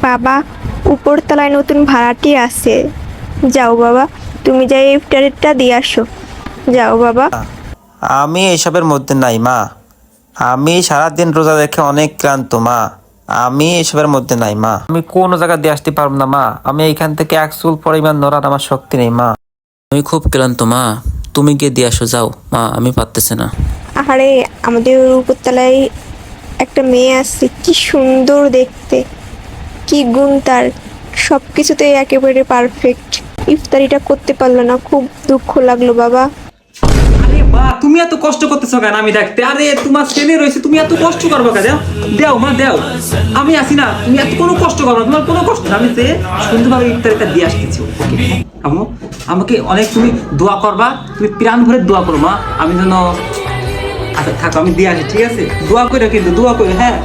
বাবা, উপরতলায় নতুন ভাড়াটি আছে। যাও বাবা, তুমি যাই ইফতারিটা দিয়ে আসো। যাও বাবা। আমি এসবের মধ্যে নাই মা। আমি সারাদিন রোজা রেখে অনেক ক্লান্ত মা। আমি এসবের মধ্যে নাই মা। আমি কোনো জায়গা দিয়ে আসতে পারবো না মা। আমি এইখান থেকে এক চুল পরিমাণ নড়ার আমার শক্তি নেই মা। আমি খুব ক্লান্ত মা, তুমি গিয়ে দিয়ে আসো যাও মা, আমি পারতেছি না। আরে আমাদের উপরতলায় একটা মেয়ে আছে, কি সুন্দর দেখতে, কি গুণ তার, সব কিছুতে একেবারে পারফেক্ট। ইফতারিটা করতে পারলো না, খুব দুঃখ লাগলো বাবা। আরে মা, তুমি এত কষ্ট করতেছো কেন? আমি দেখতে, আরে তোমার ছেলে রয়েছে, তুমি এত কষ্ট করবো কেন? দেও মা দেও, আমি আছি না, তুমি এত কোনো কষ্ট করবো না, তোমার কোনো কষ্ট না। আমি যে সুন্দরভাবে ইফতারিটা দিয়ে আসতেছি। ওকে আম্মু, আমাকে অনেক তুমি দোয়া করবা, তুমি প্রাণ ভরে দোয়া করো মা, আমি যেন। আচ্ছা থাকো, আমি দিয়ে আসি, ঠিক আছে? দোয়া করো কিন্তু, দোয়া করো, হ্যাঁ।